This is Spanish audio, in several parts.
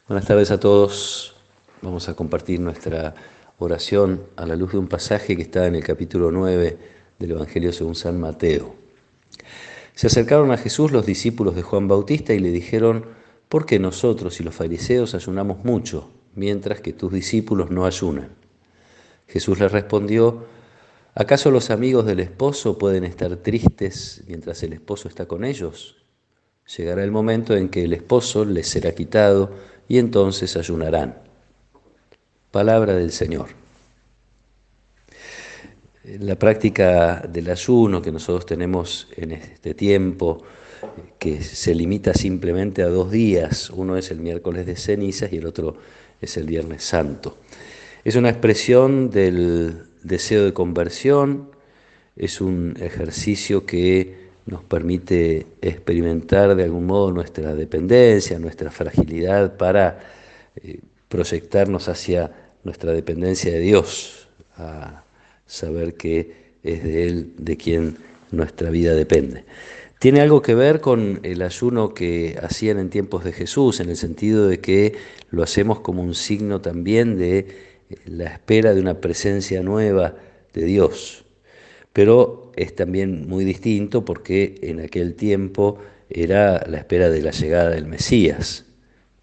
Buenas tardes a todos. Vamos a compartir nuestra oración a la luz de un pasaje que está en el capítulo 9 del Evangelio según San Mateo. Se acercaron a Jesús los discípulos de Juan Bautista y le dijeron: ¿por qué nosotros y los fariseos ayunamos mucho, mientras que tus discípulos no ayunan? Jesús les respondió: ¿acaso los amigos del esposo pueden estar tristes mientras el esposo está con ellos? Llegará el momento en que el esposo les será quitado y entonces ayunarán. Palabra del Señor. La práctica del ayuno que nosotros tenemos en este tiempo, que se limita simplemente a 2 días, uno es el miércoles de cenizas y el otro es el Viernes Santo. Es una expresión del deseo de conversión, es un ejercicio que nos permite experimentar de algún modo nuestra dependencia, nuestra fragilidad para proyectarnos hacia nuestra dependencia de Dios, a saber que es de Él de quien nuestra vida depende. Tiene algo que ver con el ayuno que hacían en tiempos de Jesús, en el sentido de que lo hacemos como un signo también de la espera de una presencia nueva de Dios. Pero es también muy distinto porque en aquel tiempo era la espera de la llegada del Mesías.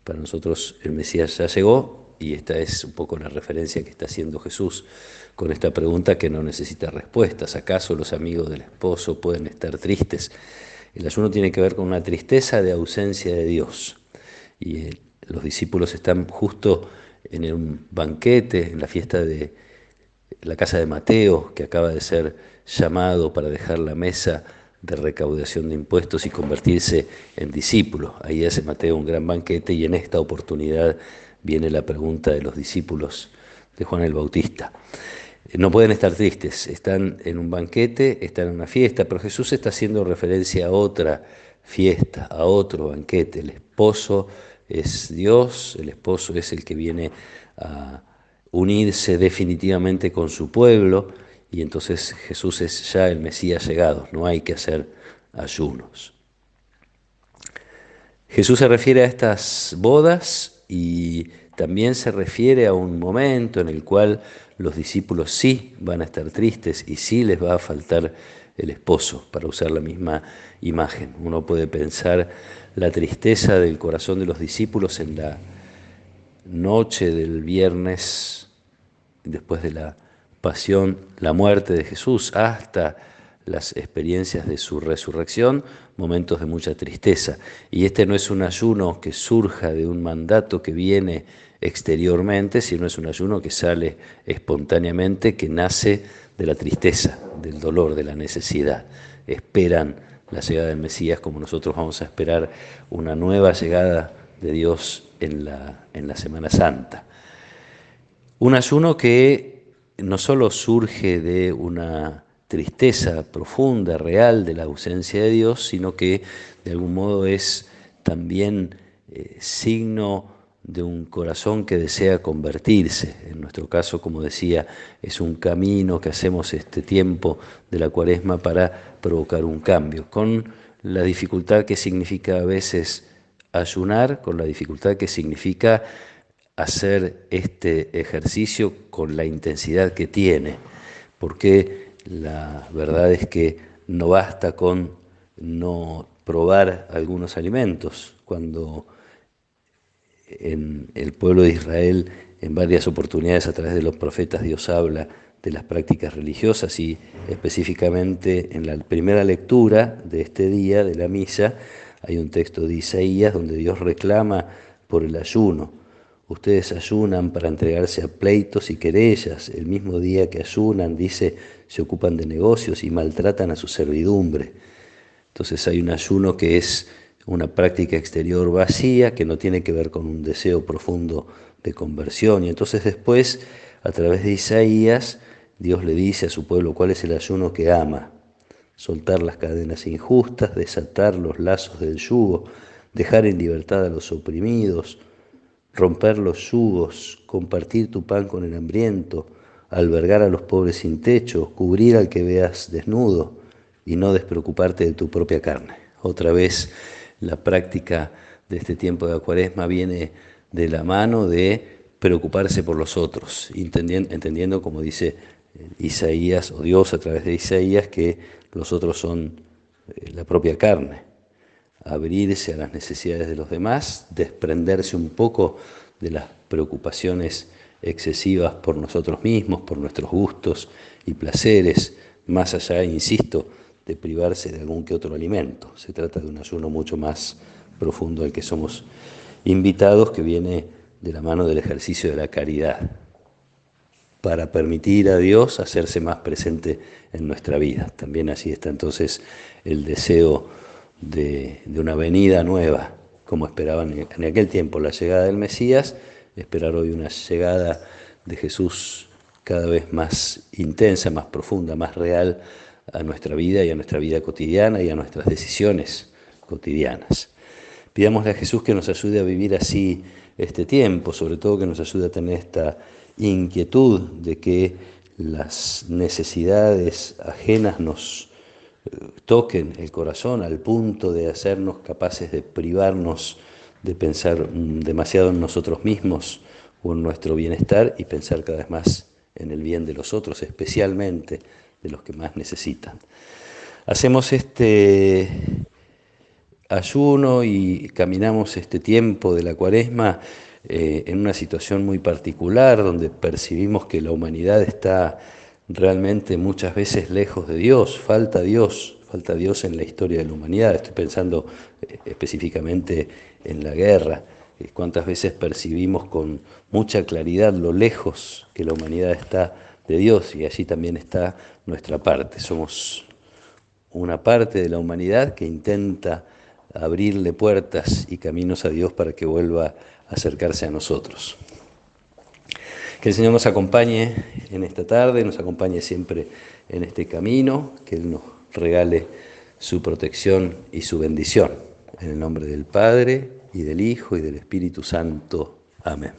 Para nosotros el Mesías ya llegó y esta es un poco la referencia que está haciendo Jesús con esta pregunta que no necesita respuestas. ¿Acaso los amigos del esposo pueden estar tristes? El ayuno tiene que ver con una tristeza de ausencia de Dios. Y los discípulos están justo en un banquete, en la fiesta de la casa de Mateo, que acaba de ser llamado para dejar la mesa de recaudación de impuestos y convertirse en discípulo. Ahí hace Mateo un gran banquete y en esta oportunidad viene la pregunta de los discípulos de Juan el Bautista. No pueden estar tristes, están en un banquete, están en una fiesta, pero Jesús está haciendo referencia a otra fiesta, a otro banquete. El esposo es Dios, el esposo es el que viene a unirse definitivamente con su pueblo y entonces Jesús es ya el Mesías llegado, no hay que hacer ayunos. Jesús se refiere a estas bodas y también se refiere a un momento en el cual los discípulos sí van a estar tristes y sí les va a faltar el esposo, para usar la misma imagen. Uno puede pensar la tristeza del corazón de los discípulos en la noche del viernes, después de la pasión, la muerte de Jesús, hasta las experiencias de su resurrección, momentos de mucha tristeza. Y este no es un ayuno que surja de un mandato que viene exteriormente, sino es un ayuno que sale espontáneamente, que nace de la tristeza, del dolor, de la necesidad. Esperan la llegada del Mesías como nosotros vamos a esperar una nueva llegada de Dios en la Semana Santa. Un ayuno que no solo surge de una tristeza profunda, real, de la ausencia de Dios, sino que de algún modo es también signo de un corazón que desea convertirse. En nuestro caso, como decía, es un camino que hacemos este tiempo de la Cuaresma para provocar un cambio, con la dificultad que significa a veces ayunar, con la dificultad que significa hacer este ejercicio con la intensidad que tiene, porque la verdad es que no basta con no probar algunos alimentos. Cuando en el pueblo de Israel, en varias oportunidades a través de los profetas, Dios habla de las prácticas religiosas y específicamente en la primera lectura de este día de la misa hay un texto de Isaías donde Dios reclama por el ayuno. Ustedes ayunan para entregarse a pleitos y querellas. El mismo día que ayunan, dice, se ocupan de negocios y maltratan a su servidumbre. Entonces hay un ayuno que es una práctica exterior vacía, que no tiene que ver con un deseo profundo de conversión. Y entonces después, a través de Isaías, Dios le dice a su pueblo cuál es el ayuno que ama. Soltar las cadenas injustas, desatar los lazos del yugo, dejar en libertad a los oprimidos, romper los yugos, compartir tu pan con el hambriento, albergar a los pobres sin techo, cubrir al que veas desnudo y no despreocuparte de tu propia carne. Otra vez la práctica de este tiempo de la Cuaresma viene de la mano de preocuparse por los otros, entendiendo como dice Isaías, o Dios a través de Isaías, que los otros son la propia carne. Abrirse a las necesidades de los demás, desprenderse un poco de las preocupaciones excesivas por nosotros mismos, por nuestros gustos y placeres, más allá, insisto, de privarse de algún que otro alimento. Se trata de un ayuno mucho más profundo al que somos invitados, que viene de la mano del ejercicio de la caridad, para permitir a Dios hacerse más presente en nuestra vida. También así está entonces el deseo de una venida nueva, como esperaban en aquel tiempo la llegada del Mesías, esperar hoy una llegada de Jesús cada vez más intensa, más profunda, más real a nuestra vida y a nuestra vida cotidiana y a nuestras decisiones cotidianas. Pidámosle a Jesús que nos ayude a vivir así este tiempo, sobre todo que nos ayude a tener esta inquietud de que las necesidades ajenas nos toquen el corazón al punto de hacernos capaces de privarnos de pensar demasiado en nosotros mismos o en nuestro bienestar y pensar cada vez más en el bien de los otros, especialmente de los que más necesitan. Hacemos este ayuno y caminamos este tiempo de la Cuaresma en una situación muy particular, donde percibimos que la humanidad está realmente muchas veces lejos de Dios, falta Dios en la historia de la humanidad. Estoy pensando específicamente en la guerra. Cuántas veces percibimos con mucha claridad lo lejos que la humanidad está de Dios, y allí también está nuestra parte. Somos una parte de la humanidad que intenta abrirle puertas y caminos a Dios para que vuelva a acercarse a nosotros. Que el Señor nos acompañe en esta tarde, nos acompañe siempre en este camino, que Él nos regale su protección y su bendición. En el nombre del Padre, y del Hijo, y del Espíritu Santo. Amén.